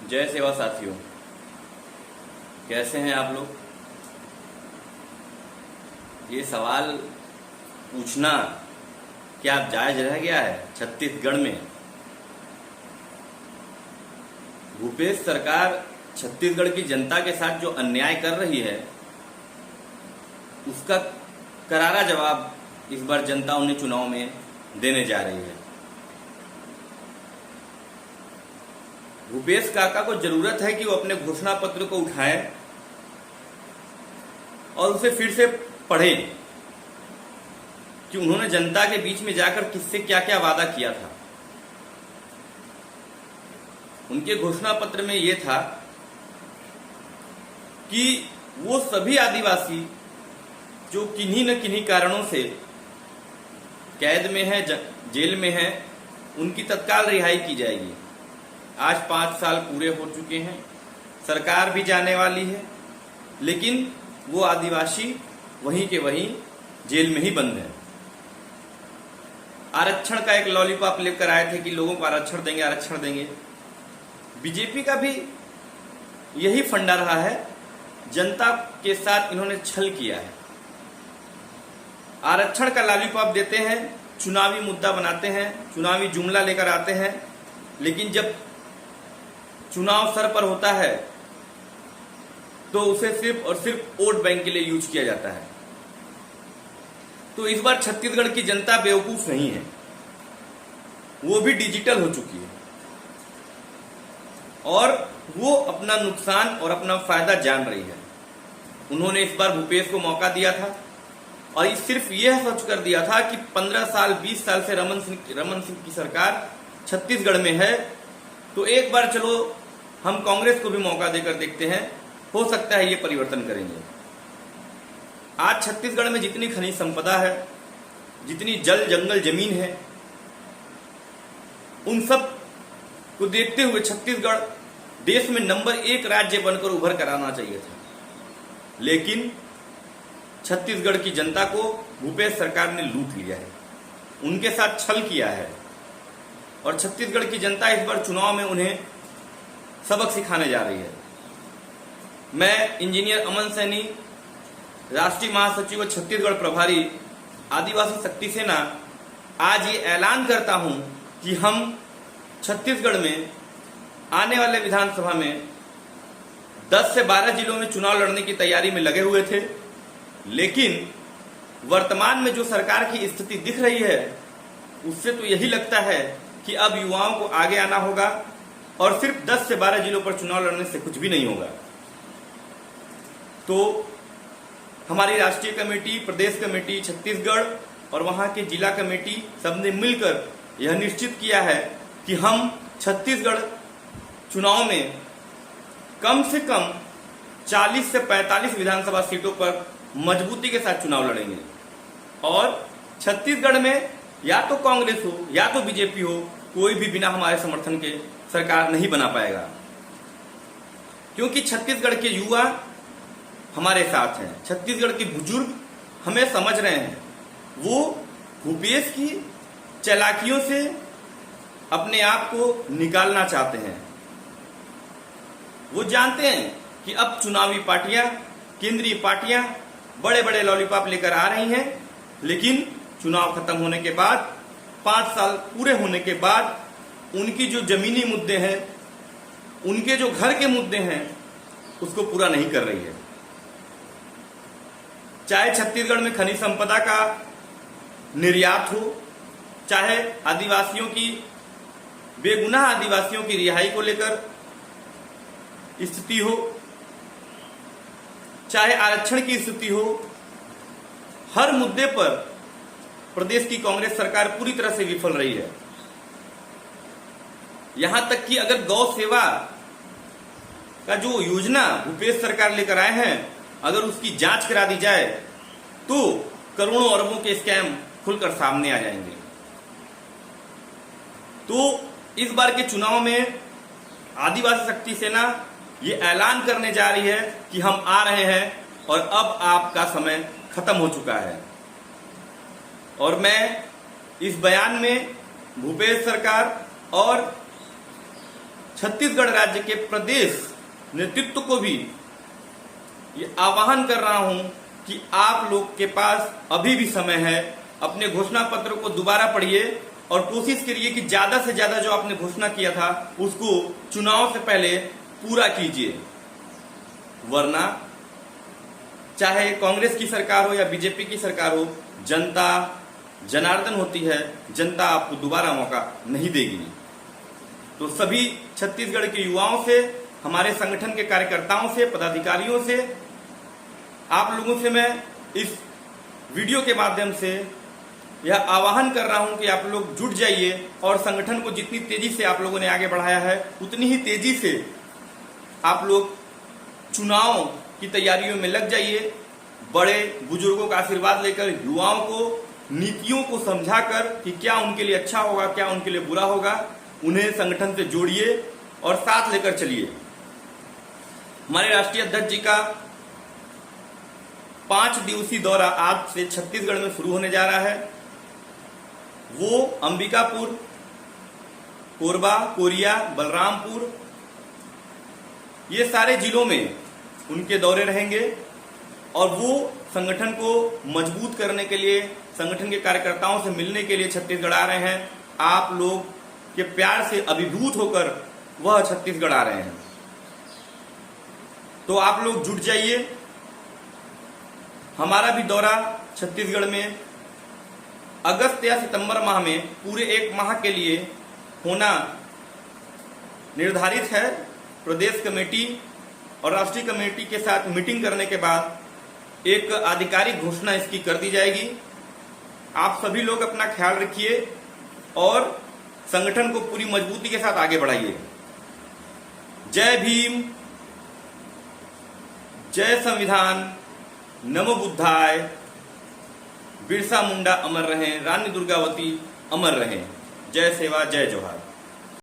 जय सेवा साथियों, कैसे हैं आप लोग। ये सवाल पूछना क्या अब जायज रह गया है छत्तीसगढ़ में। भूपेश सरकार छत्तीसगढ़ की जनता के साथ जो अन्याय कर रही है उसका करारा जवाब इस बार जनता उन्हें चुनाव में देने जा रही है। भूपेश काका को जरूरत है कि वो अपने घोषणा पत्र को उठाएं और उसे फिर से पढ़ें कि उन्होंने जनता के बीच में जाकर किससे क्या क्या वादा किया था। उनके घोषणा पत्र में यह था कि वो सभी आदिवासी जो किन्हीं न किन्हीं कारणों से कैद में है, जेल में है, उनकी तत्काल रिहाई की जाएगी। आज 5 साल पूरे हो चुके हैं, सरकार भी जाने वाली है, लेकिन वो आदिवासी वहीं के वहीं जेल में ही बंद है। आरक्षण का एक लॉलीपॉप लेकर आए थे कि लोगों को आरक्षण देंगे, आरक्षण देंगे। बीजेपी का भी यही फंडा रहा है, जनता के साथ इन्होंने छल किया है। आरक्षण का लॉलीपॉप देते हैं, चुनावी मुद्दा बनाते हैं, चुनावी जुमला लेकर आते हैं, लेकिन जब चुनाव सर पर होता है तो उसे सिर्फ और सिर्फ वोट बैंक के लिए यूज किया जाता है। तो इस बार छत्तीसगढ़ की जनता बेवकूफ नहीं है, वो भी डिजिटल हो चुकी है और वो अपना नुकसान और अपना फायदा जान रही है। उन्होंने इस बार भूपेश को मौका दिया था और सिर्फ यह सोच कर दिया था कि 15 साल 20 साल से रमन सिंह की सरकार छत्तीसगढ़ में है, तो एक बार चलो हम कांग्रेस को भी मौका देकर देखते हैं, हो सकता है ये परिवर्तन करेंगे। आज छत्तीसगढ़ में जितनी खनिज संपदा है, जितनी जल जंगल जमीन है, उन सब को देखते हुए छत्तीसगढ़ देश में नंबर 1 राज्य बनकर उभर कर आना चाहिए था। लेकिन छत्तीसगढ़ की जनता को भूपेश सरकार ने लूट लिया है, उनके साथ छल किया है और छत्तीसगढ़ की जनता इस बार चुनाव में उन्हें सबक सिखाने जा रही है। मैं इंजीनियर अमन सैनी, राष्ट्रीय महासचिव व छत्तीसगढ़ प्रभारी आदिवासी शक्ति सेना, आज ये ऐलान करता हूं कि हम छत्तीसगढ़ में आने वाले विधानसभा में 10 से 12 जिलों में चुनाव लड़ने की तैयारी में लगे हुए थे, लेकिन वर्तमान में जो सरकार की स्थिति दिख रही है उससे तो यही लगता है कि अब युवाओं को आगे आना होगा और सिर्फ 10 से 12 जिलों पर चुनाव लड़ने से कुछ भी नहीं होगा। तो हमारी राष्ट्रीय कमेटी, प्रदेश कमेटी छत्तीसगढ़ और वहां के जिला कमेटी सबने मिलकर यह निश्चित किया है कि हम छत्तीसगढ़ चुनाव में कम से कम 40 से 45 विधानसभा सीटों पर मजबूती के साथ चुनाव लड़ेंगे और छत्तीसगढ़ में या तो कांग्रेस हो या तो बीजेपी हो, कोई भी बिना हमारे समर्थन के सरकार नहीं बना पाएगा, क्योंकि छत्तीसगढ़ के युवा हमारे साथ हैं, छत्तीसगढ़ के बुजुर्ग हमें समझ रहे हैं। वो भूपेश की चालाकियों से अपने आप को निकालना चाहते हैं। वो जानते हैं कि अब चुनावी पार्टियां, केंद्रीय पार्टियां बड़े बड़े लॉलीपॉप लेकर आ रही हैं, लेकिन चुनाव खत्म होने के बाद, 5 साल पूरे होने के बाद उनकी जो जमीनी मुद्दे हैं, उनके जो घर के मुद्दे हैं, उसको पूरा नहीं कर रही है। चाहे छत्तीसगढ़ में खनिज संपदा का निर्यात हो, चाहे आदिवासियों की, बेगुनाह आदिवासियों की रिहाई को लेकर स्थिति हो, चाहे आरक्षण की स्थिति हो, हर मुद्दे पर प्रदेश की कांग्रेस सरकार पूरी तरह से विफल रही है। यहां तक कि अगर गौ सेवा का जो योजना भूपेश सरकार लेकर आए हैं, अगर उसकी जांच करा दी जाए तो करोड़ों अरबों के स्कैम खुलकर सामने आ जाएंगे। तो इस बार के चुनाव में आदिवासी शक्ति सेना ये ऐलान करने जा रही है कि हम आ रहे हैं और अब आपका समय खत्म हो चुका है। और मैं इस बयान में भूपेश सरकार और छत्तीसगढ़ राज्य के प्रदेश नेतृत्व को भी ये आह्वान कर रहा हूं कि आप लोग के पास अभी भी समय है, अपने घोषणा पत्र को दोबारा पढ़िए और कोशिश करिए कि ज्यादा से ज्यादा जो आपने घोषणा किया था उसको चुनाव से पहले पूरा कीजिए, वरना चाहे कांग्रेस की सरकार हो या बीजेपी की सरकार हो, जनता जनार्दन होती है, जनता आपको दोबारा मौका नहीं देगी। तो सभी छत्तीसगढ़ के युवाओं से, हमारे संगठन के कार्यकर्ताओं से, पदाधिकारियों से, आप लोगों से मैं इस वीडियो के माध्यम से यह आह्वान कर रहा हूं कि आप लोग जुट जाइए और संगठन को जितनी तेजी से आप लोगों ने आगे बढ़ाया है उतनी ही तेजी से आप लोग चुनाव की तैयारियों में लग जाइए। बड़े बुजुर्गों का आशीर्वाद लेकर युवाओं को नीतियों को समझाकर कि क्या उनके लिए अच्छा होगा, क्या उनके लिए बुरा होगा, उन्हें संगठन से जोड़िए और साथ लेकर चलिए। हमारे राष्ट्रीय अध्यक्ष जी का 5 दिवसीय दौरा आज से छत्तीसगढ़ में शुरू होने जा रहा है। वो अंबिकापुर, कोरबा, कोरिया, बलरामपुर, ये सारे जिलों में उनके दौरे रहेंगे और वो संगठन को मजबूत करने के लिए, संगठन के कार्यकर्ताओं से मिलने के लिए छत्तीसगढ़ आ रहे हैं। आप लोग के प्यार से अभिभूत होकर वह छत्तीसगढ़ आ रहे हैं, तो आप लोग जुट जाइए। हमारा भी दौरा छत्तीसगढ़ में अगस्त या सितंबर माह में पूरे 1 माह के लिए होना निर्धारित है। प्रदेश कमेटी और राष्ट्रीय कमेटी के साथ मीटिंग करने के बाद एक आधिकारिक घोषणा इसकी कर दी जाएगी। आप सभी लोग अपना ख्याल रखिए और संगठन को पूरी मजबूती के साथ आगे बढ़ाइए। जय भीम, जय संविधान, नमो बुद्धाय, बिरसा मुंडा अमर रहें, रानी दुर्गावती अमर रहें। जय सेवा, जय जोहार।